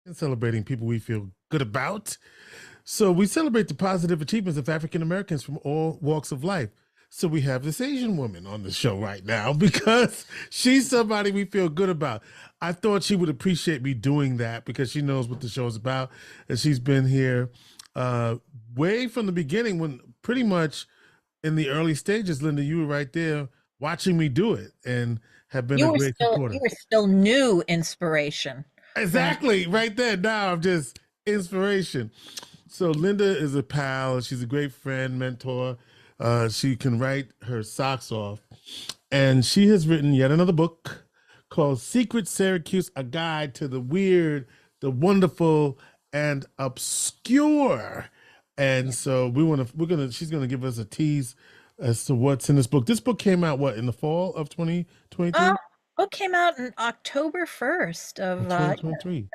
and celebrating people we feel good about. So we celebrate the positive achievements of African Americans from all walks of life. So we have this Asian woman on the show right now because she's somebody we feel good about. I thought she would appreciate me doing that because she knows what the show is about. And she's been here uh, way from the beginning when pretty much in the early stages, Linda, you were right there watching me do it and have been a great You supporter. were still new inspiration. When Exactly, right there. Now I'm just inspiration. So Linda is a pal. She's a great friend, mentor. She can write her socks off, and she has written yet another book called "Secret Syracuse: A Guide to the Weird, the Wonderful, and Obscure." And so she's gonna give us a tease as to what's in this book. This book came out what in the fall of uh 2023 book came out in October 1st or of 2023.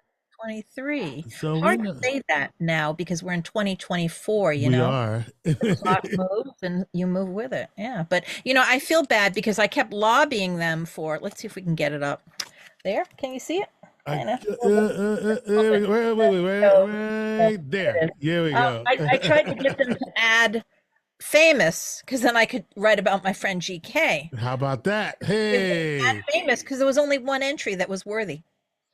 23. So we Hard to know say that now because we're in 2024, we are. The clock moves and you move with it. Yeah. But I feel bad because I kept lobbying them for, let's see if we can get it up. There. Can you see it? I Kind of. A little bit. So, right there there. it is. Here we go. I tried to get them to add famous because then I could write about my friend GK. How about that? Add Hey, famous because there was only one entry that was worthy.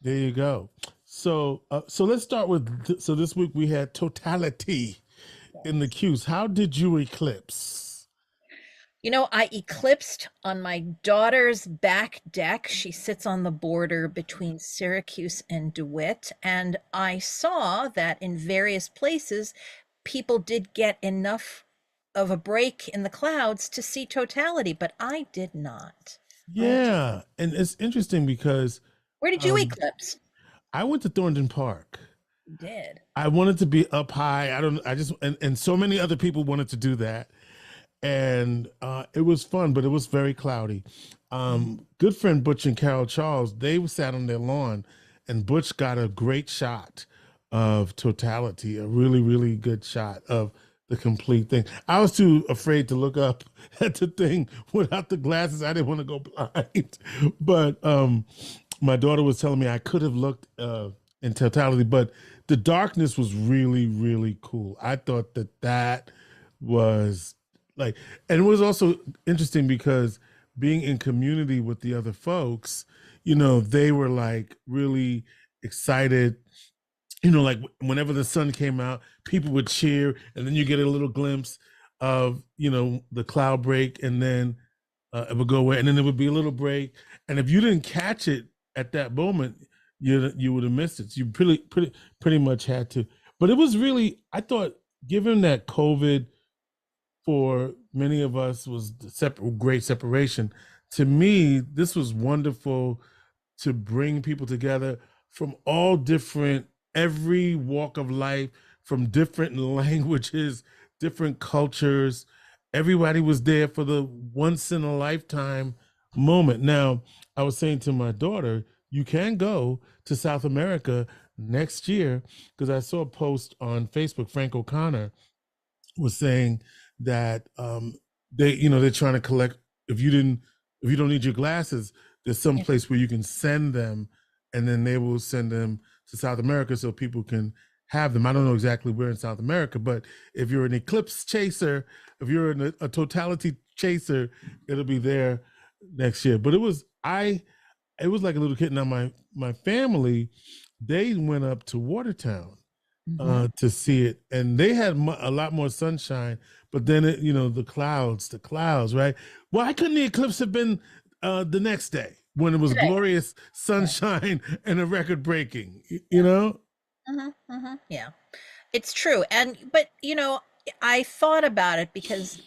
there you go. So let's start with so this week we had totality in the cues. How did you eclipse? I eclipsed on my daughter's back deck. She sits on the border between Syracuse and DeWitt. And I saw that in various places, people did get enough of a break in the clouds to see totality, but I did not. Yeah, and it's interesting because Where did you um, eclipse? I went to Thornton Park. You did. I wanted to be up high. I don't. I just and so many other people wanted to do that, and it was fun, but it was very cloudy. Good friend Butch and Carol Charles, they sat on their lawn, and Butch got a great shot of totality, a really, really good shot of the complete thing. I was too afraid to look up at the thing without the glasses. I didn't want to go blind, but my daughter was telling me I could have looked in totality, but the darkness was really, really cool. I thought that was like, and it was also interesting because being in community with the other folks, they were like really excited. Like whenever the sun came out, people would cheer, and then you get a little glimpse of the cloud break, and then it would go away, and then there would be a little break, and if you didn't catch it at that moment, you would have missed it. So you pretty much had to. But it was really, I thought, given that COVID for many of us was great separation. To me, this was wonderful to bring people together from all different, every walk of life, from different languages, different cultures. Everybody was there for the once in a lifetime moment. Now, I was saying to my daughter, you can go to South America next year because I saw a post on Facebook. Frank O'Connor was saying that they're trying to collect. If you don't need your glasses, there's some place where you can send them, and then they will send them to South America so people can have them. I don't know exactly where in South America, but if you're an eclipse chaser, if you're a totality chaser, it'll be there next year. But it was like a little kid. Now my family, they went up to Watertown to see it, and they had a lot more sunshine. But then the clouds, right? Why couldn't the eclipse have been the next day when it was Today. glorious sunshine and a record breaking? You know? Yeah, it's true. But I thought about it because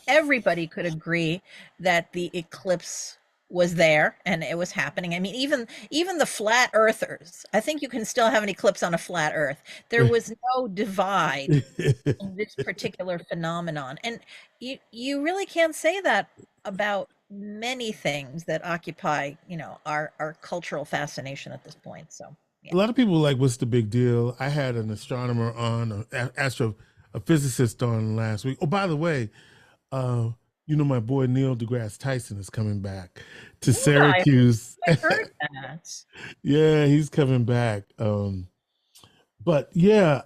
everybody could agree that the eclipse was there and it was happening. I mean, even the flat earthers, I think you can still have an eclipse on a flat earth. There was no divide in this particular phenomenon. And you really can't say that about many things that occupy, our cultural fascination at this point. So, A yeah. lot of people were like, "What's the big deal?" I had an astronomer on, a physicist on last week. Oh, by the way, uh, my boy Neil deGrasse Tyson is coming back to Yeah, Syracuse. I heard that. Yeah, he's coming back. But yeah,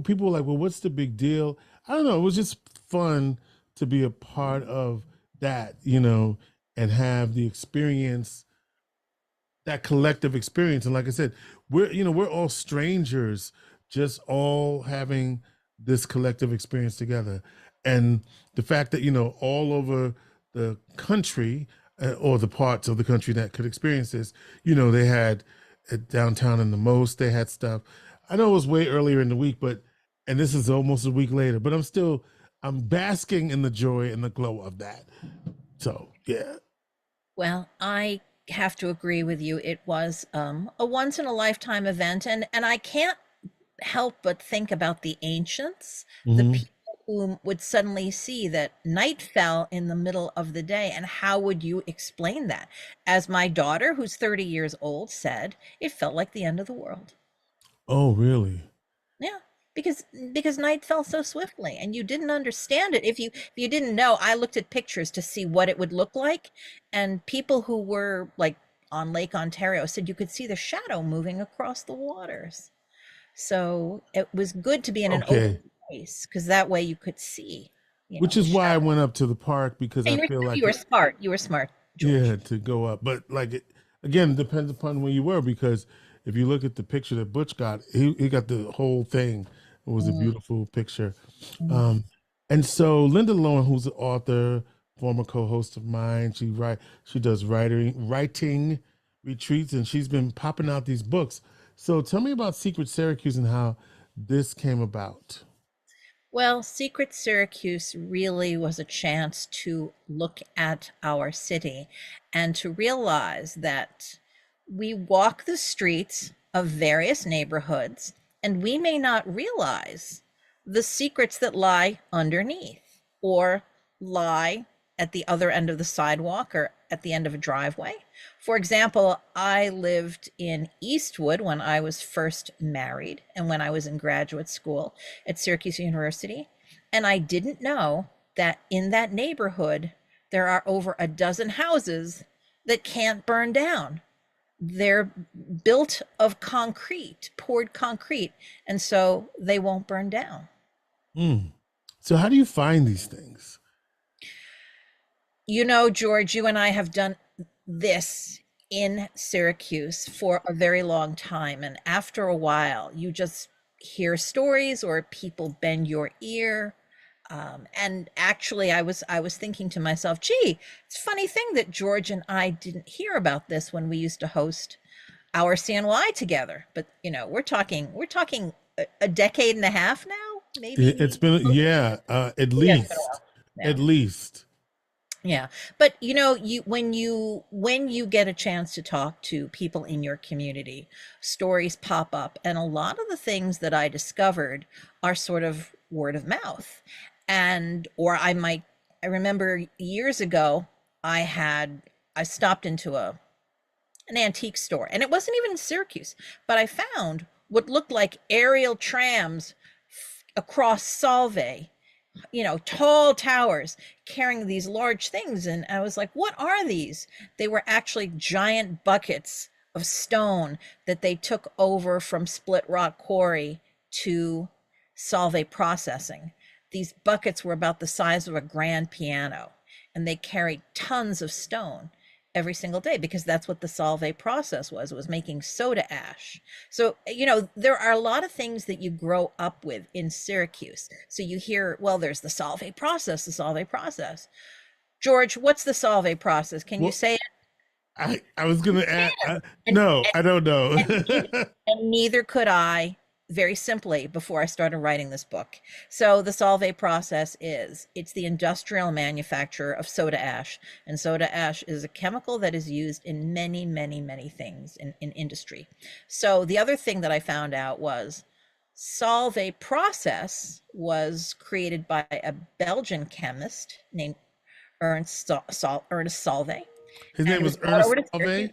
people were like, well, what's the big deal? I don't know. It was just fun to be a part of that, and have the experience, that collective experience. And like I said, we're all strangers, just all having this collective experience together. And the fact that, all over the country, or the parts of the country that could experience this, they had downtown in the most, they had stuff. I know it was way earlier in the week, and this is almost a week later, but I'm basking in the joy and the glow of that. So, yeah. Well, I have to agree with you. It was a once in a lifetime event, and I can't help but think about the ancients, the Hmm. people who would suddenly see that night fell in the middle of the day, and how would you explain that? As my daughter, who's 30 years old, said, it felt like the end of the world. Oh, really? Yeah, because night fell so swiftly and you didn't understand it. If you didn't know, I looked at pictures to see what it would look like, and people who were like on Lake Ontario said you could see the shadow moving across the waters. So it was good to be in an open Okay. place because that way you could see, Which the is why I shadow. went up to the park, because And I you were feel you like were smart. You were smart, yeah, George. to go up. But like again, depends upon where you were, because if you look at the picture that Butch got, he got the whole thing. It was a Mm, beautiful picture. mm. Um, and so Linda Lowen, who's an author, former co-host of mine, she does writing retreats, and she's been popping out these books. So tell me about Secret Syracuse and how this came about. Well, Secret Syracuse really was a chance to look at our city and to realize that we walk the streets of various neighborhoods and we may not realize the secrets that lie underneath or lie at the other end of the sidewalk or at the end of a driveway. For example, I lived in Eastwood when I was first married and when I was in graduate school at Syracuse University. And I didn't know that in that neighborhood, there are over a dozen houses that can't burn down. They're built of concrete, poured concrete, and so they won't burn down. Mm. So how do you find these things? George, you and I have done this in Syracuse for a very long time. And after a while, you just hear stories or people bend your ear. And actually, I was thinking to myself, gee, it's a funny thing that George and I didn't hear about this when we used to host our CNY together. But we're talking a decade and a half now, It's maybe. been, yeah, at Yeah, it's been a least, while. Yeah. at least. Yeah. But when you get a chance to talk to people in your community, stories pop up, and a lot of the things that I discovered are sort of word of mouth. And or I remember years ago I stopped into an antique store, and it wasn't even in Syracuse, but I found what looked like aerial trams across Solvay, tall towers carrying these large things. And I was like, what are these? They were actually giant buckets of stone that they took over from Split Rock Quarry to Solvay processing. These buckets were about the size of a grand piano, and they carried tons of stone every single day because that's what the Solvay process was. It was making soda ash. So, there are a lot of things that you grow up with in Syracuse. So you hear, well, there's the Solvay process, the Solvay process. George, what's the Solvay process? Can you Well, say it? I was gonna add. And, No, I don't know. and, and neither could I, very simply, before I started writing this book. So the Solvay process it's the industrial manufacture of soda ash. And soda ash is a chemical that is used in many, many, many things in industry. So the other thing that I found out was Solvay process was created by a Belgian chemist named Ernest Solvay, His and name it was was brought Ernest over to Syracuse. Salve.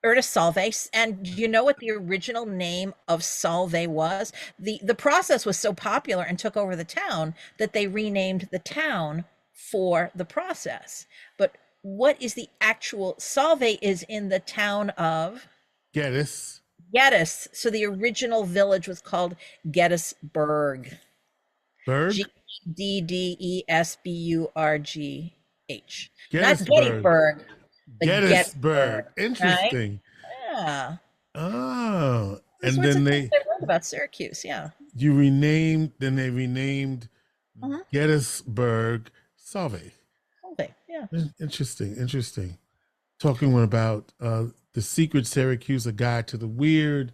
Ernest Solvay. And do you know what the original name of Solvay was? The process was so popular and took over the town that they renamed the town for the process. But what is the actual Solvay is in the town of Geddes. Gettys. So the original village was called Gettysburg. Berg? Geddesburgh. Not Gettysburg. Gettysburg, but Gettysburg, Gettysburg. right? Interesting. Yeah. Oh, Those and sorts then of things I wrote about Syracuse. Yeah. they renamed Uh-huh. Gettysburg Salve. Okay. Yeah. Interesting, interesting. Talking about the secret Syracuse, a guide to the weird,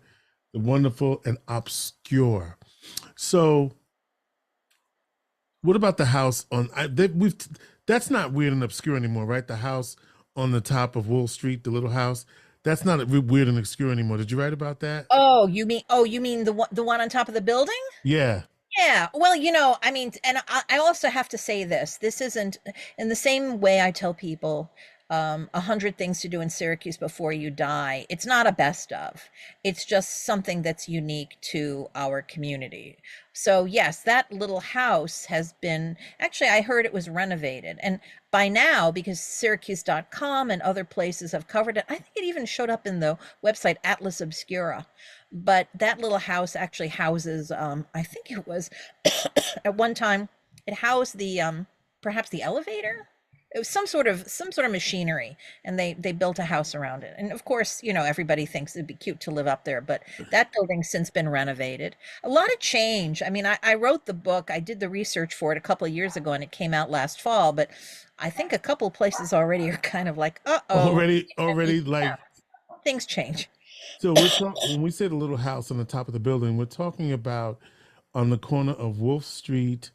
the wonderful, and obscure. So, what about the house on? We've that's not weird and obscure anymore, right? The house on the top of Wall Street, the little house. That's not weird and obscure anymore. Did you write about that? Oh, you mean the one on top of the building? Yeah. Yeah. Well, I mean, and I also have to say this. This isn't in the same way I tell people 100 things to do in Syracuse before you die. It's not a best of. It's just something that's unique to our community. So yes, that little house has been actually, I heard it was renovated. And by now, because Syracuse.com and other places have covered it, I think it even showed up in the website Atlas Obscura. But that little house actually houses, I think it was at one time, it housed the perhaps the elevator. It was some sort of machinery, and they built a house around it. And of course, everybody thinks it'd be cute to live up there, but that building's since been renovated. A lot of change. I mean, I wrote the book, I did the research for it a couple of years ago, and it came out last fall, but I think a couple places already are kind of like, uh-oh, Already yeah, like things change. so when we say the little house on the top of the building, we're talking about on the corner of Wolf Street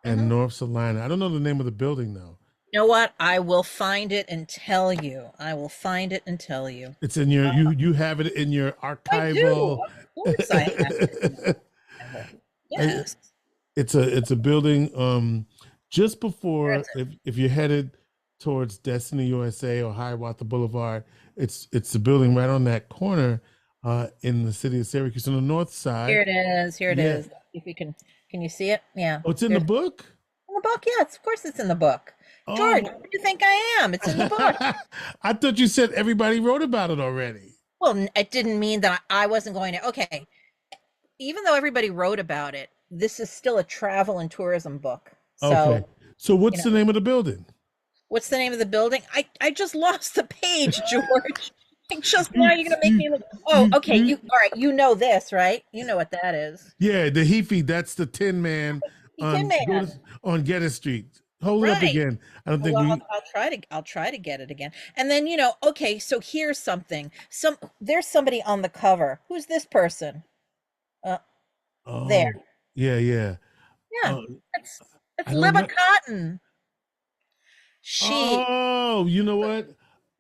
and Mhm. North Salina. I don't know the name of the building though. You know what? I will find it and tell you. I will find it and tell you. It's in your you have it in your I do. archival. Of course I have it in my Bible. I- Yes. it's a building just Where before is if you're headed towards Destiny USA or Hiawatha Boulevard, it's the building right on that corner in the city of Syracuse on the north Here side. it is. Here it Yeah. is. If you can you see it? Yeah. Oh, it's in the There's book? in the book. Yes, of course it's in the book. George, Oh, what do you think I am? It's in the book. I thought you said everybody wrote about it already. Well, it didn't mean that I wasn't going to. Okay, even though everybody wrote about it, this is still a travel and tourism book. Okay. So, So you what's know, the name of the building? what's the name of the building? I just lost the page, George. Just now You, you're gonna make you, me look. Oh, you, okay. you, All right. You know this, right? You know what that is. yeah, the Hefe, that's the Tin Man You Tin Man, on Geddes Street. Hold it up right? again. I don't think Well, we I'll try to get it again. And then okay. So here's something. There's somebody on the cover. Who's this person? Uh, there. oh yeah, yeah. Yeah. Uh, That's I don't Libba know. Cotton. She Oh, you know what?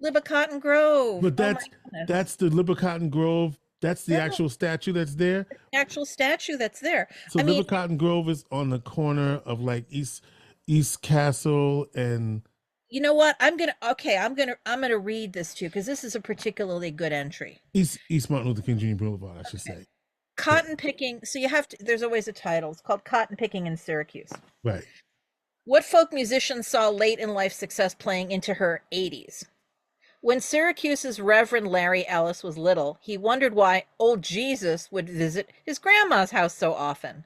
Libba Cotton Grove. But Oh my goodness. that's the Libercotton Grove. That's the Yeah, actual statue that's there. actual statue that's there. So I mean, Libercotton Grove is on the corner of like East Castle and you know what? I'm gonna read this to you because this is a particularly good entry. East Martin Luther King Jr. Boulevard, I should Okay. say. Yeah, Cotton picking. So you have to. There's always a title. It's called Cotton Picking in Syracuse. right. What folk musician saw late in life success playing into her 80s? When Syracuse's Reverend Larry Ellis was little, he wondered why old Jesus would visit his grandma's house so often.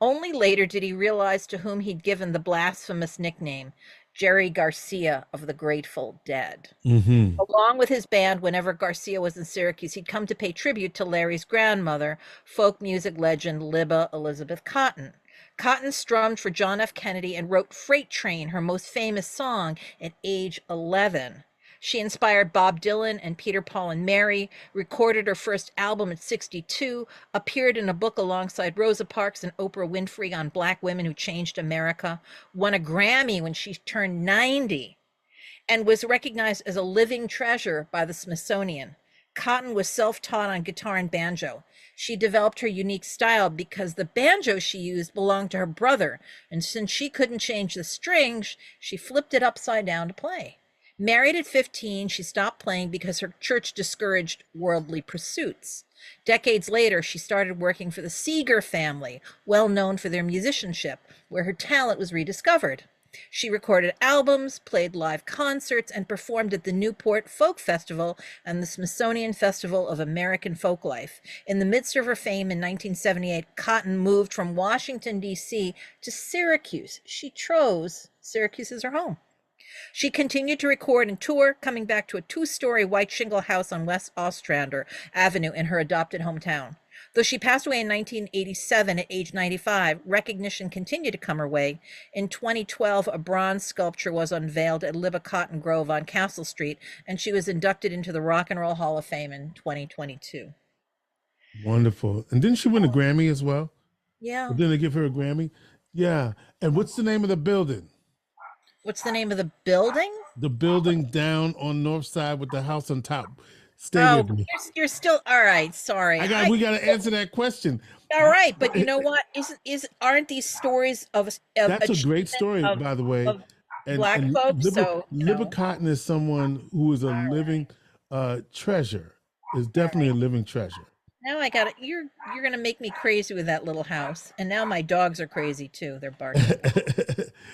Only later did he realize to whom he'd given the blasphemous nickname, Jerry Garcia of the Grateful Dead. Mm-hmm. Along with his band, whenever Garcia was in Syracuse, he'd come to pay tribute to Larry's grandmother, folk music legend Libba Elizabeth Cotton. Cotton strummed for John F. Kennedy and wrote Freight Train, her most famous song, at age 11. She inspired Bob Dylan and Peter, Paul, and Mary, recorded her first album at 62, appeared in a book alongside Rosa Parks and Oprah Winfrey on Black women who changed America, won a Grammy when she turned 90, and was recognized as a living treasure by the Smithsonian. Cotton was self-taught on guitar and banjo. She developed her unique style because the banjo she used belonged to her brother, and since she couldn't change the strings, she flipped it upside down to play. Married at 15, she stopped playing because her church discouraged worldly pursuits. Decades later, she started working for the Seeger family, well known for their musicianship, where her talent was rediscovered. She recorded albums, played live concerts, and performed at the Newport Folk Festival and the Smithsonian Festival of American Folklife. In the midst of her fame in 1978, Cotton moved from Washington, D.C. to Syracuse. She chose Syracuse as her home. She continued to record and tour, coming back to a two-story white shingle house on West Ostrander Avenue in her adopted hometown. Though she passed away in 1987 at age 95, recognition continued to come her way. In 2012, a bronze sculpture was unveiled at Libba Cotton Grove on Castle Street, and she was inducted into the Rock and Roll Hall of Fame in 2022. Wonderful. And didn't she win a Grammy as well? Yeah. Or didn't they give her a Grammy? Yeah. And what's the name of the building? What's the name of the building? The building down on North Side with the house on top. Stay with me. You're still all right. Sorry. We got to answer that question. All right, but you know what? Aren't these stories of That's a great story, by the way. Black folks? Libba Cotton is someone who is a living treasure. Is definitely a living treasure. Now I got it. You're gonna make me crazy with that little house, and now my dogs are crazy too. They're barking.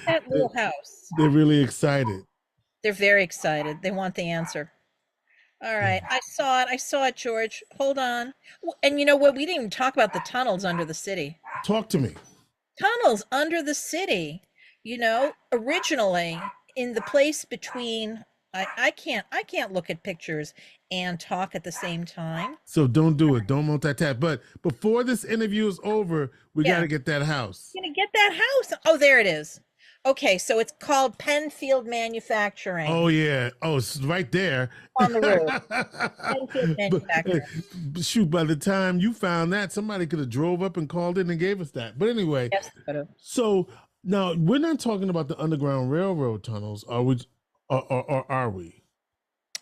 That little house. They're really excited. They're very excited. They want the answer. All right, I saw it, George. Hold on. And you know what? We didn't even talk about the tunnels under the city. Talk to me. Tunnels under the city. You know, originally in the place between. I can't look at pictures and talk at the same time. So don't do it. Don't multitask. But before this interview is over, we got to get that house. You're gonna get that house. Oh, there it is. Okay, so it's called Penfield Manufacturing. Oh yeah. Oh, it's right there on the road. Penfield Manufacturing. Shoot, by the time you found that, somebody could have drove up and called in and gave us that. But anyway, yes, so now we're not talking about the Underground Railroad tunnels, are we? Or are we?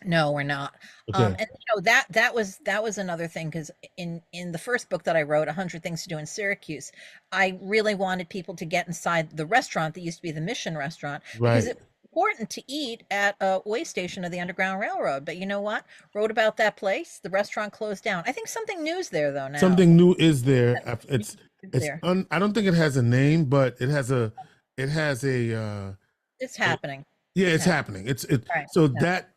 No, we're not. Okay. And you know, that was another thing, because in the first book that I wrote, 100 Things to Do in Syracuse, I really wanted people to get inside the restaurant that used to be the Mission Restaurant, because it's important to eat at a way station of the Underground Railroad. But you know what? Wrote about that place. The restaurant closed down. I think something new's there though now. Something new is there. It's I don't think it has a name, but it has a. It's happening. Yeah, it's happening. Right. So that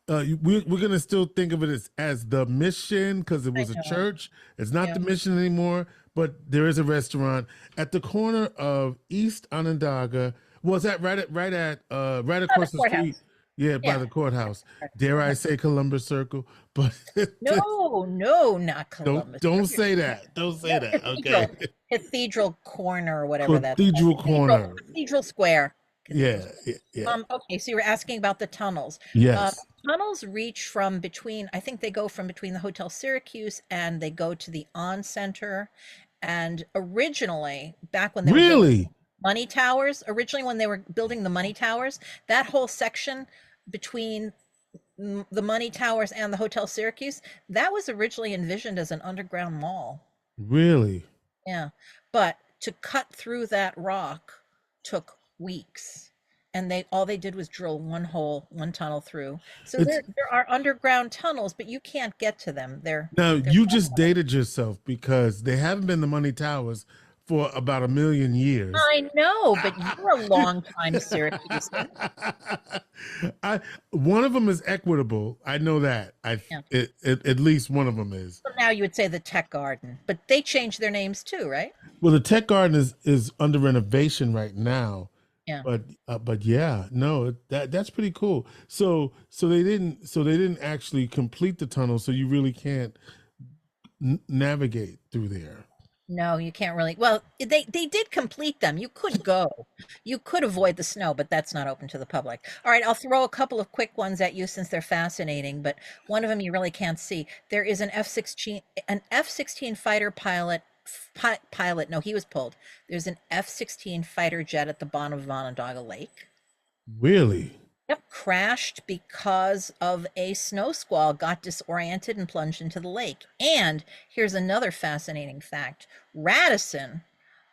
we're gonna still think of it as the Mission, because it was a church. It's not the Mission anymore, but there is a restaurant at the corner of East Onondaga. Was that right across the street? Yeah, by the courthouse. Dare I say Columbus Circle? But no, not Columbus. Don't say that. Don't say that. Okay. Cathedral Corner or whatever that is. Cathedral Square. Yeah. Okay, so you were asking about the tunnels. Yes. Tunnels reach from between, I think they go from between the Hotel Syracuse and they go to the On Center. And originally, back when they were building money towers, when they were building the money towers, that whole section between the money towers and the Hotel Syracuse, that was originally envisioned as an underground mall. Really? Yeah. But to cut through that rock took weeks, and all they did was drill one tunnel through. So there are underground tunnels, but you can't get to them. They're you just dated yourself, because they haven't been the money towers for about 1 million years. I know, but you're a long time Syracuse. One of them is Equitable. I know that. At least one of them is. So now you would say the Tech Garden, but they changed their names too, right? Well, the Tech Garden is under renovation right now. Yeah. But yeah, no, that's pretty cool. So they didn't actually complete the tunnel, so you really can't navigate through there. No, you can't really. Well, they did complete them. You could go. You could avoid the snow, but that's not open to the public. All right, I'll throw a couple of quick ones at you since they're fascinating, but one of them you really can't see. There is an F-16 fighter pilot. No, he was pulled. There's an F-16 fighter jet at the bottom of Onondaga Lake. Really? Yep, crashed because of a snow squall, got disoriented and plunged into the lake. And here's another fascinating fact. Radisson,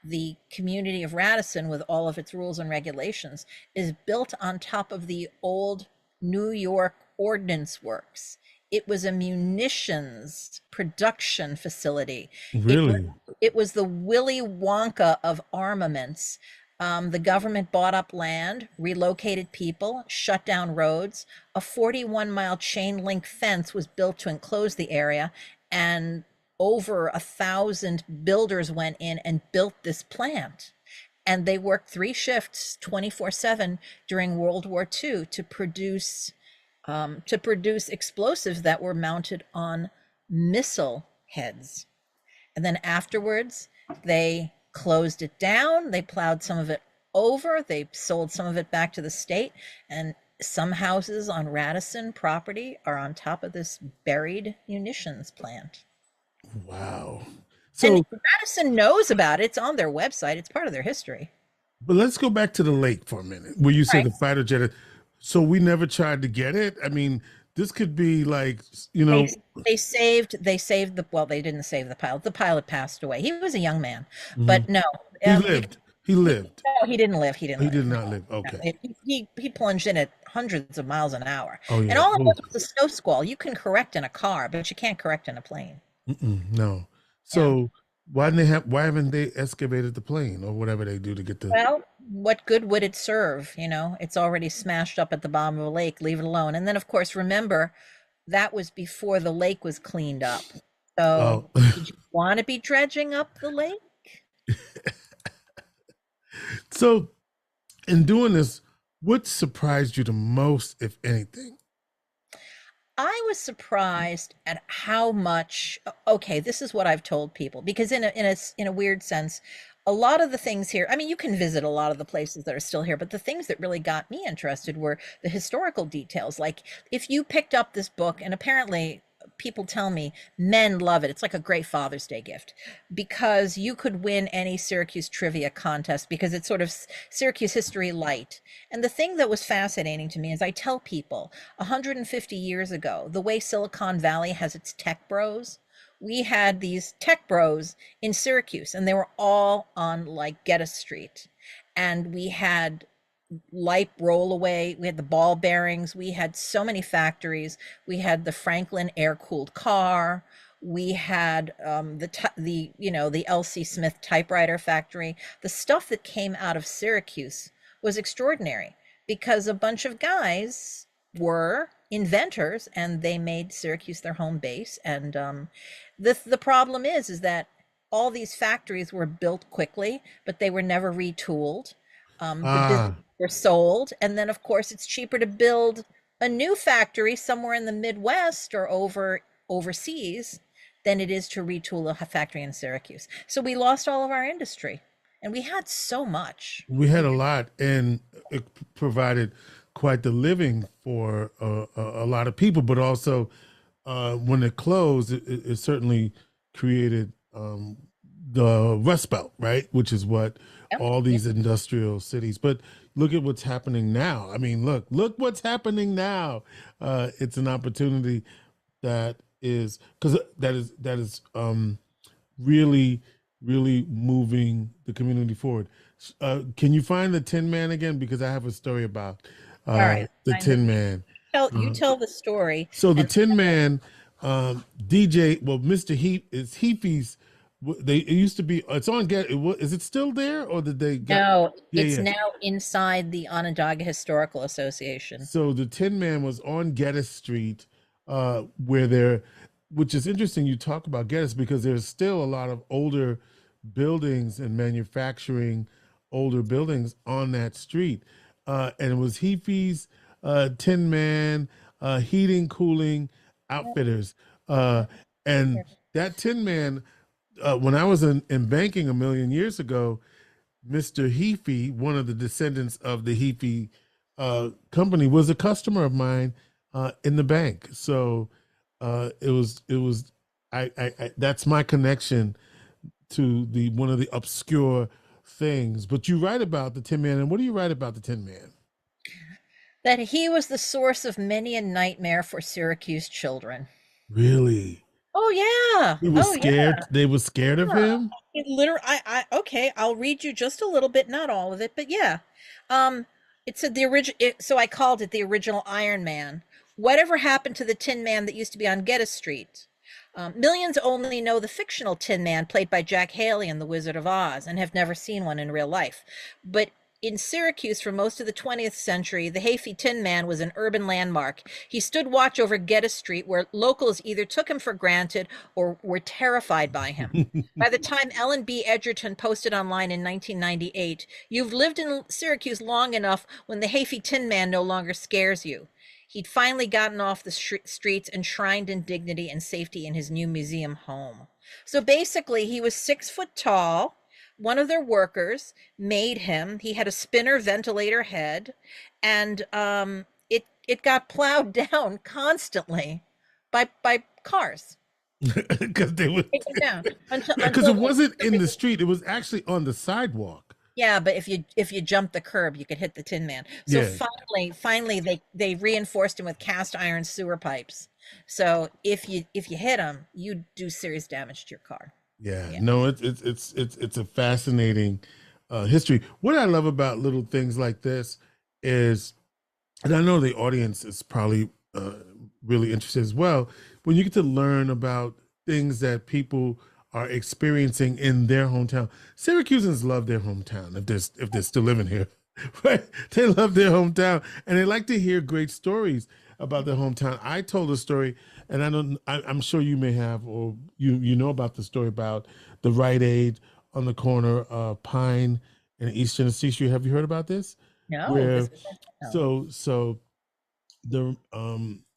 the community of Radisson with all of its rules and regulations, is built on top of the old New York Ordnance Works. It was a munitions production facility. Really? It was the Willy Wonka of armaments. The government bought up land, relocated people, shut down roads. A 41-mile chain link fence was built to enclose the area, and over 1,000 builders went in and built this plant. And they worked 3 shifts, 24/7 during World War II to produce explosives that were mounted on missile heads. And then afterwards, they closed it down. They plowed some of it over. They sold some of it back to the state. And some houses on Radisson property are on top of this buried munitions plant. Wow. And So, Radisson knows about it. It's on their website. It's part of their history. but let's go back to the lake for a minute, where you say Right. the fighter jet. So we never tried to get it. I mean, this could be like, They saved the, well, they didn't save the pilot. The pilot passed away. He was a young man, mhm. but no, He if lived. He lived. no, he didn't live. He didn't He live. did not No, live. no. Okay. He plunged in at hundreds of miles an hour, Oh and yeah. all it Ooh. was a snow squall. You can correct in a car, but you can't correct in a plane. No. Yeah. So why haven't they excavated the plane or whatever they do to get the Well, what good would it serve? You know, it's already smashed up at the bottom of a lake. Leave it alone. And then, of course, remember that was before the lake was cleaned up. So, oh did you want to be dredging up the lake? so in doing this, what surprised you the most, if anything? I was surprised at how much, okay, this is what I've told people, because in a weird sense, a lot of the things here, I mean, you can visit a lot of the places that are still here, but the things that really got me interested were the historical details. Like if you picked up this book, and apparently people tell me men love it. It's like a great Father's Day gift because you could win any Syracuse trivia contest because it's sort of Syracuse history light. And the thing that was fascinating to me is I tell people 150 years ago, the way Silicon Valley has its tech bros, we had these tech bros in Syracuse, and they were all on like Geddes Street. And we had light rollaway, we had the ball bearings, we had so many factories, we had the Franklin air-cooled car, we had the LC Smith typewriter factory. The stuff that came out of Syracuse was extraordinary because a bunch of guys were inventors and they made Syracuse their home base. And the problem is that all these factories were built quickly, but they were never retooled. The business Ah, were sold, and then of course it's cheaper to build a new factory somewhere in the Midwest or overseas than it is to retool a factory in Syracuse. So we lost all of our industry, and we had so much. we had a lot, and it provided quite the living for a lot of people, but also when it closed, it certainly created the Rust Belt, right? Which is what Yep. all Yep. these industrial cities. But look at what's happening now. I mean, look what's happening now. It's an opportunity that is because that is really really moving the community forward. Can you find the Tin Man again? Because I have a story about All right. the Find it. Tin Man. You Uh, tell the story. so the And Tin Man, DJ, well, Mr. Heap is Heapy's. They it used to be. It's on Get. Is it still there, or did they got? no, Yeah, it's yeah. now inside the Onondaga Historical Association. So the Tin Man was on Geddes Street, where there, which is interesting. You talk about Geddes because there's still a lot of older buildings and manufacturing, older buildings on that street, and it was Heapy's Tin Man Heating Cooling Outfitters, and that Tin Man. When I was in banking a million years ago, Mr. Heafy, one of the descendants of the Heafy company, was a customer of mine in the bank. So it was I that's my connection to the one of the obscure things. But you write about the Tin Man, and what do you write about the Tin Man? That he was the source of many a nightmare for Syracuse children. Really, Oh yeah. he was Oh yeah. scared. They were scared of him. It literally, okay, I'll read you just a little bit, not all of it, but yeah. Um, it said the original, so I called it the original Iron Man. Whatever happened to the Tin Man that used to be on Geddes Street? Millions only know the fictional Tin Man played by Jack Haley in The Wizard of Oz and have never seen one in real life. But in Syracuse for most of the 20th century, the Hayfie Tin Man was an urban landmark. He stood watch over Geddes Street, where locals either took him for granted or were terrified by him. By the time Ellen B. Edgerton posted online in 1998, "You've lived in Syracuse long enough when the Hayfie Tin Man no longer scares you." He'd finally gotten off the streets, enshrined in dignity and safety in his new museum home. So basically, he was 6 foot tall. One of their workers made him. He had a spinner ventilator head, and it got plowed down constantly by cars. Because they would, Take it down because it wasn't in the street; it was actually on the sidewalk. Yeah, but if you jump the curb, you could hit the Tin Man. So Yeah. finally they reinforced him with cast iron sewer pipes. So if you hit him, you do serious damage to your car. Yeah, Yeah. no, it's a fascinating history. What I love about little things like this is, and I know the audience is probably really interested as well, when you get to learn about things that people are experiencing in their hometown. Syracusans love their hometown if they're still living here, right? They love their hometown and they like to hear great stories about their hometown. I told a story, and I'm sure you may have, or you know about the story about the Rite Aid on the corner of Pine and East Genesee Street. Have you heard about this? No, Where this is no. so the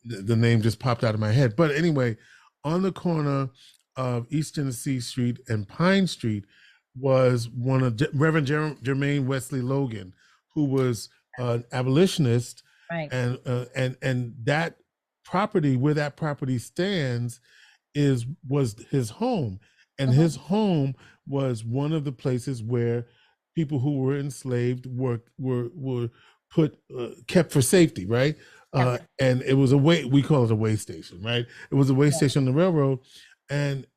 name just popped out of my head. But anyway, on the corner of East Genesee Street and Pine Street was one of Reverend Jermaine Wesley Logan, who was an abolitionist, Right. and that property, where that property stands, was his home, and his home was one of the places where people who were enslaved were put kept for safety, right? And it was we call it a way station, right? It was a way station on the railroad, and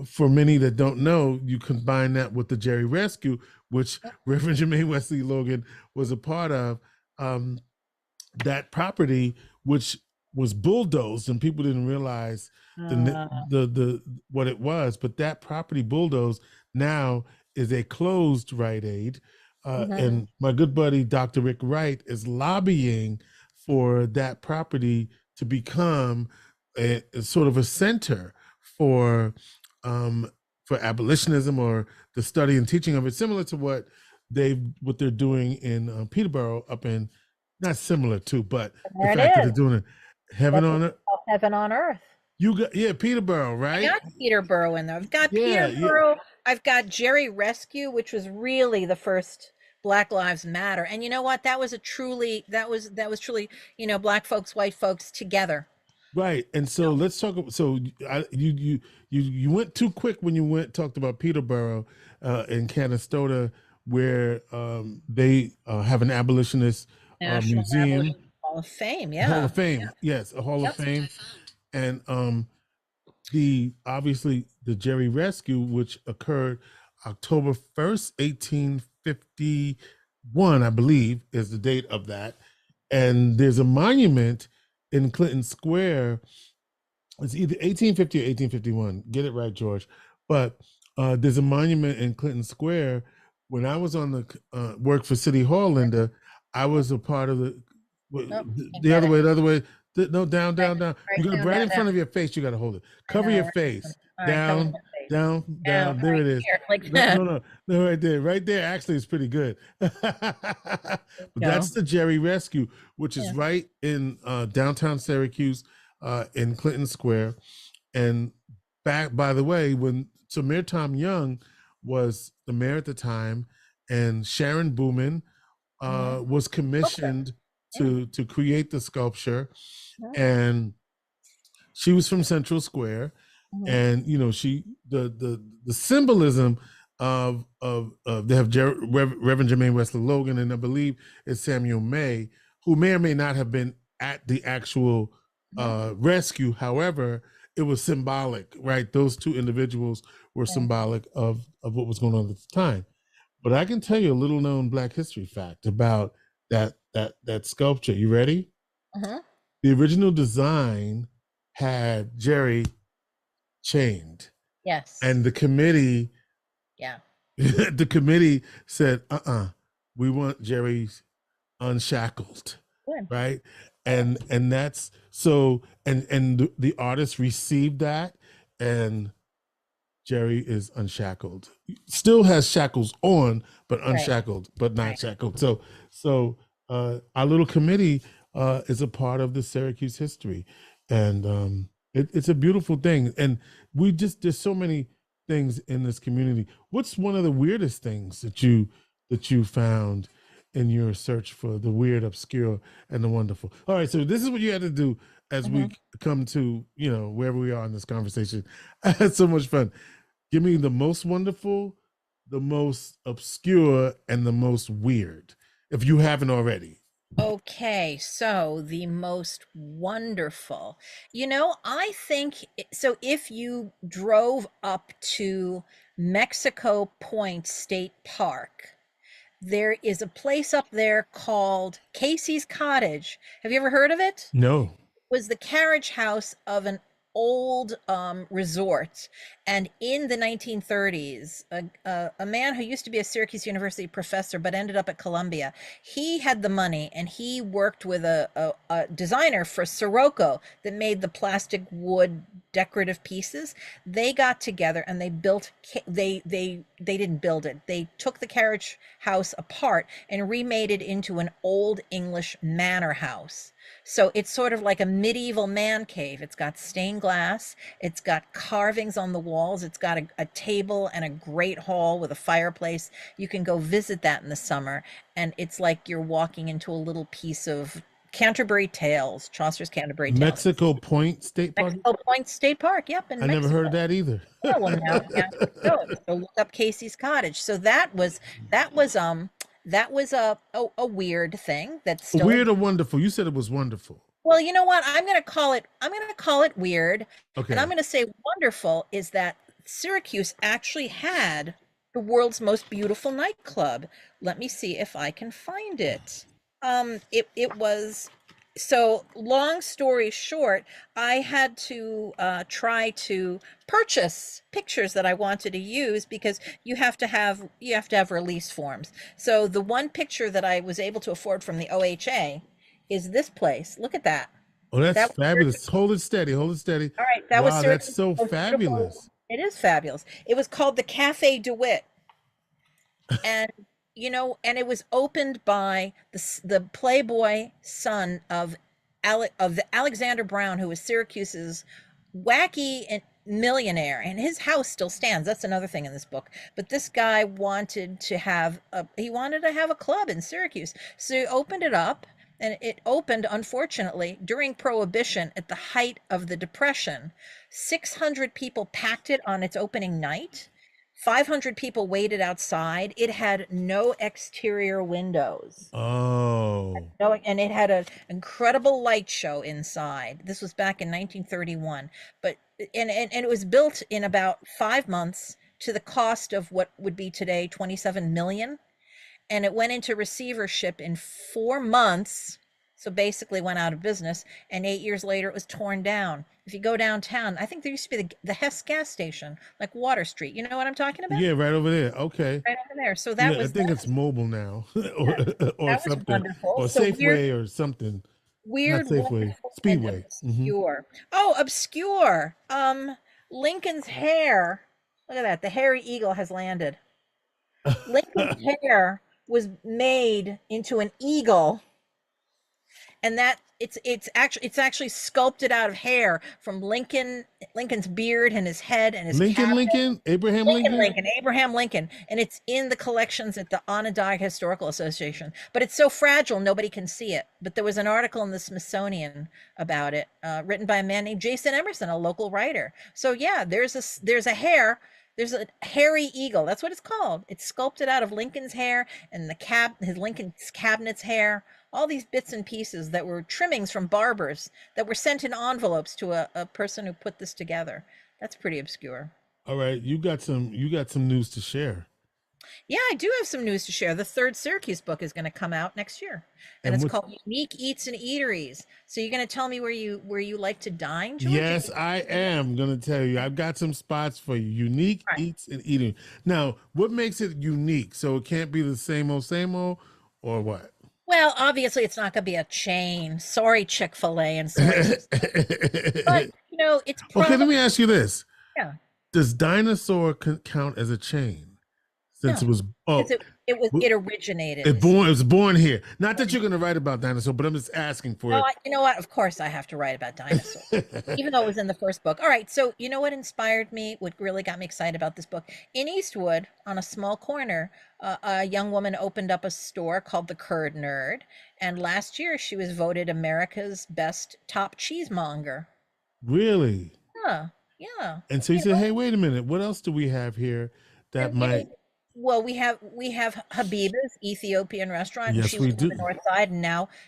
for many that don't know, you combine that with the Jerry Rescue, which Reverend Jermaine Wesley Logan was a part of. That property, which was bulldozed, and people didn't realize the what it was, but that property bulldozed now is a closed Rite Aid, and my good buddy Dr. Rick Wright is lobbying for that property to become a sort of a center for abolitionism, or the study and teaching of it, similar to what they're doing in Peterborough, up in, not similar to, but the fact that they're doing it, heaven on earth. Heaven on earth. You got, Peterborough, right? I got Peterborough in there. I've got Peterborough. I've got Jerry Rescue, which was really the first Black Lives Matter. And you know what? That was truly, Black folks, white folks together. Right. And so let's talk about, so you went too quick when you talked about Peterborough in Canastota, where they have an abolitionist museum. Hall of Fame, Hall of Fame, yes, a Hall of Fame. And obviously the Jerry Rescue, which occurred October 1st, 1851, I believe, is the date of that. And there's a monument in Clinton Square. It's either 1850 or 1851. Get it right, George. But there's a monument in Clinton Square. When I was on the work for City Hall, Linda, I was a part of the other way. No, down. You got right in front of your face. You got to hold it. Cover your face. Down. There it is. Like that. No, right there. Right there. Actually, it's pretty good. But that's the Jerry Rescue, which is right in downtown Syracuse, in Clinton Square. And back, by the way, Mayor Tom Young was the mayor at the time, and Sharon Booman was commissioned to create the sculpture, and she was from Central Square, and the symbolism of they have Reverend Jermaine Wesley Logan, and I believe it's Samuel May, who may or may not have been at the actual rescue. However, it was symbolic, right? Those two individuals were symbolic of what was going on at the time. But I can tell you a little known Black history fact about that sculpture. You ready? The original design had Jerry chained. Yes. And the committee, Yeah. the committee said, we want Jerry unshackled, Good. right? And that's so, and the artist received that, and Jerry is unshackled. Still has shackles on, but Right. unshackled, but not Right. shackled. So our little committee is a part of the Syracuse history, and it's a beautiful thing. And there's so many things in this community. What's one of the weirdest things that you found in your search for the weird, obscure, and the wonderful? All right, so this is what you had to do as we come to wherever we are in this conversation. I had so much fun. Give me the most wonderful, the most obscure, and the most weird, if you haven't already. Okay, so the most wonderful. I think so. If you drove up to Mexico Point State Park, there is a place up there called Casey's Cottage. Have you ever heard of it? No. Was the carriage house of an old resort. And in the 1930s, a man who used to be a Syracuse University professor but ended up at Columbia, he had the money and he worked with a designer for Sirocco that made the plastic wood decorative pieces. They got together and they built, they didn't build it. They took the carriage house apart and remade it into an old English manor house. So it's sort of like a medieval man cave. It's got stained glass. It's got carvings on the walls. It's got a table and a great hall with a fireplace. You can go visit that in the summer. And it's like you're walking into a little piece of Canterbury Tales, Chaucer's Canterbury Tales. Mexico Point State Park? Mexico Point State Park. Yep, in I never Mexico. heard of that either. Yeah, well now so look up Casey's Cottage. So that was a weird thing that still Weird or wonderful? You said it was wonderful. well, you know what? I'm going to call it weird. And I'm Okay. going to say wonderful is that Syracuse actually had the world's most beautiful nightclub. Let me see if I can find it. It was so long story short, I had to try to purchase pictures that I wanted to use because you have to have release forms. So the one picture that I was able to afford from the OHA is this place. Look at that. Oh, that's That was fabulous. Hold it steady. Hold it steady. all right. That was Wow, that's Syracuse's so most beautiful. fabulous. It is fabulous. It was called the Cafe DeWitt, and and it was opened by the Playboy son of the Alexander Brown, who was Syracuse's wacky and millionaire, and his house still stands. That's another thing in this book. But this guy wanted to have a club in Syracuse, so he opened it up. And it opened, unfortunately, during Prohibition at the height of the Depression. 600 people packed it on its opening night. 500 people waited outside. It had no exterior windows. Oh. No, and it had an incredible light show inside. This was back in 1931, but and it was built in about 5 months to the cost of what would be today 27 million, and it went into receivership in 4 months. So basically went out of business, and 8 years later it was torn down. If you go downtown, I think there used to be the Hess gas station, like Water Street. You know what I'm talking about? Yeah, right over there. Okay. Right over there. So that Yeah, I was think that it's mobile now, or that was something, wonderful. or So Safeway or something. Not weird, Safeway, wonderful, and Speedway. obscure. Oh, obscure. Lincoln's hair. Look at that. The hairy eagle has landed. Lincoln's hair was made into an eagle, and that it's actually sculpted out of hair from Lincoln's beard and his head and his cap. Abraham Lincoln. Abraham Lincoln, and it's in the collections at the Onondaga Historical Association. But it's so fragile, nobody can see it. But there was an article in the Smithsonian about it, written by a man named Jason Emerson, a local writer. So yeah, there's a hairy eagle. That's what it's called. It's sculpted out of Lincoln's hair and his Lincoln's cabinet's hair. All these bits and pieces that were trimmings from barbers that were sent in envelopes to a person who put this together. That's pretty obscure. All right, you got some news to share. Yeah, I do have some news to share. The third Syracuse book is going to come out next year, and And it's what's called Unique Eats and Eateries. So you're going to tell me where you like to dine, George? Yes, I am gonna tell you. I've got some spots for you. Unique Right. eats and eating. Now, what makes it unique? So it can't be the same old, or what? Well, obviously, it's not going to be a chain. Sorry, Chick-fil-A and sorry, but it's Okay, let probably me ask you this: yeah, does dinosaur count as a chain? Since it no, was because it originated in it was born here. Not that you're gonna write about dinosaur, but I'm just asking for No, it. you know what? Of course, I have to write about dinosaurs, even though it was in the first book. All right, so you know what inspired me? What really got me excited about this book? In Eastwood, on a small corner, a young woman opened up a store called the Curd Nerd, and last year she was voted America's best top cheesemonger. Really? Yeah, yeah. And so you You said, know, "Hey, wait a minute. What else do we have here that and might?" well, we have Habiba's Ethiopian restaurant, and she Yes, was we on the do. north side, and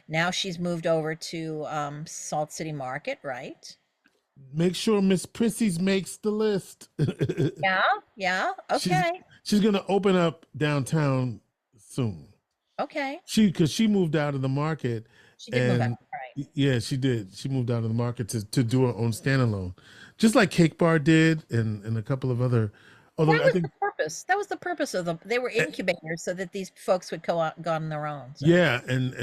now she's moved over to Salt City Market, right? Make sure Miss Prissy's makes the list. Yeah, yeah. she's Okay. she's gonna open up downtown soon. Okay. Because she moved out of the market, She did move out, and right. yeah, she did. She moved out of the market to do her own standalone, just like Cake Bar did, and a couple of other. Well, Although that I was the think, purpose. That was the purpose of them. They were eh, incubators so that these folks would go on their own. So, yeah, and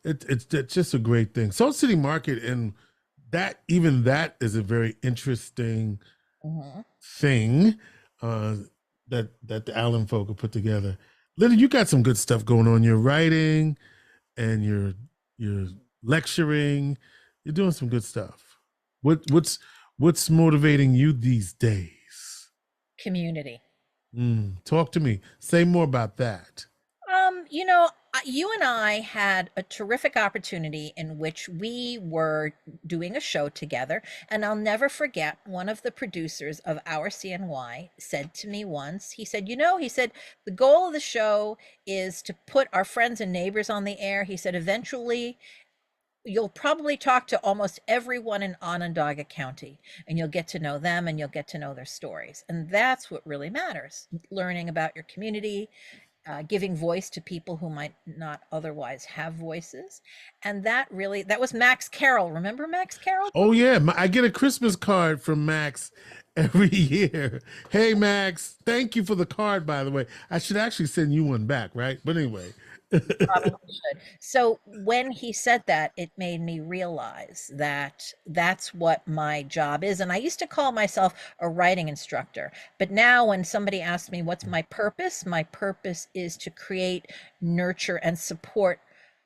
it's just a great thing. Salt City Market, and that is a very interesting mhm. thing uh, that the Allen folk have put together. Linda, you got some good stuff going on. You're writing and you're lecturing. You're doing some good stuff. What's motivating you these days? Community. Talk to me. Say more about that. You and I had a terrific opportunity in which we were doing a show together, and I'll never forget one of the producers of our CNY said to me once, he said, the goal of the show is to put our friends and neighbors on the air. He said, eventually you'll probably talk to almost everyone in Onondaga County, and you'll get to know them and you'll get to know their stories. And that's what really matters, learning about your community, giving voice to people who might not otherwise have voices. And that was Max Carroll. Remember Max Carroll? Oh yeah, I get a Christmas card from Max every year. Hey Max, thank you for the card. By the way, I should actually send you one back, right? But anyway, Probably should. So when he said that, it made me realize that that's what my job is. And I used to call myself a writing instructor. But now when somebody asks me what's my purpose is to create, nurture, and support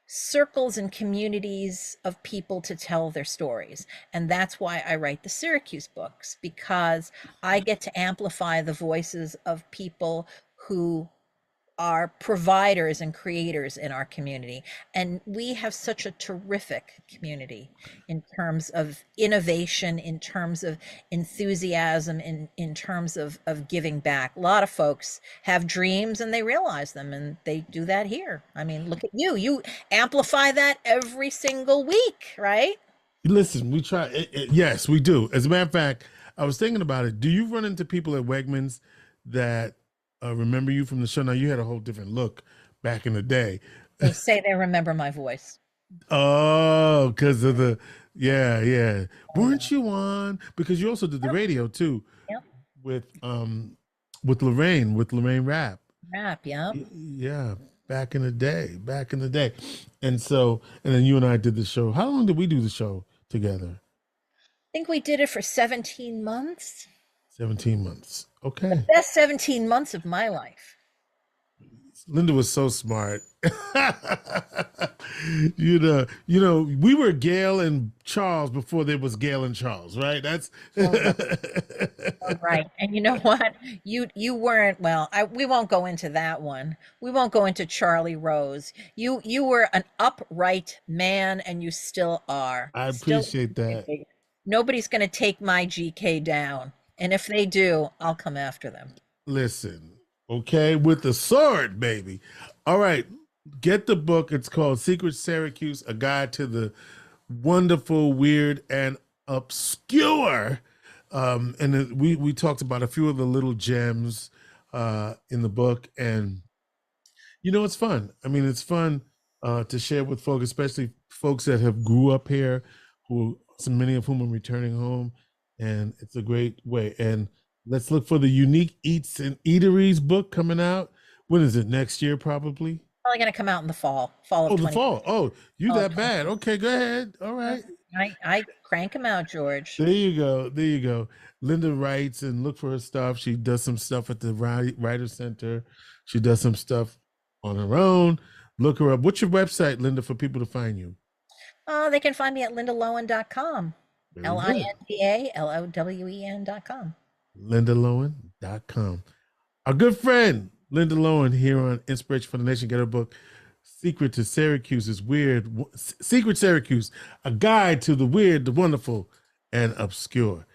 circles and communities of people to tell their stories. And that's why I write the Syracuse books, because I get to amplify the voices of people who are providers and creators in our community. And we have such a terrific community in terms of innovation, in terms of enthusiasm, in terms of giving back. A lot of folks have dreams and they realize them, and they do that here. I mean, look at you. You amplify that every single week, right? listen, we try. Yes, we do. As a matter of fact, I was thinking about it. Do you run into people at Wegmans that remember you from the show? Now you had a whole different look back in the day. They say they remember my voice. Oh, because of the yeah. Weren't you on? Because you also did the Yep. radio too Yep. with Lorraine Rapp. Rap. Yep. Yeah, back in the day. And then you and I did the show. How long did we do the show together? I think we did it for 17 months. 17 months. Okay. Best 17 months of my life. Linda was so smart. We were Gail and Charles before there was Gail and Charles, right? That's Oh, right. And you know what? You weren't, well, we won't go into that one. We won't go into Charlie Rose. You were an upright man, and you still are. I Still, appreciate that. nobody's going to take my GK down. And if they do, I'll come after them. Listen, okay, with the sword, baby. All right, get the book. It's called Secret Syracuse: A Guide to the Wonderful, Weird, and Obscure. And we talked about a few of the little gems in the book, and it's fun. I mean, it's fun to share with folks, especially folks that have grew up here, so many of whom are returning home, and it's a great way. And let's look for the Unique Eats and Eateries book coming out. When is it? Next year, probably. Probably going to come out in the fall of the fall. Oh, you fall of that bad? Okay, go ahead. All right. I crank them out, George. There you go. There you go. Linda writes, and look for her stuff. She does some stuff at the Writer Center. She does some stuff on her own. Look her up. What's your website, Linda, for people to find you? They can find me at lindalowen.com. LINDALOWEN.com. LindaLowen.com. Our good friend, Linda Lowen, here on Inspiration for the Nation. Get her book, Secret Syracuse, a guide to the weird, the wonderful, and obscure.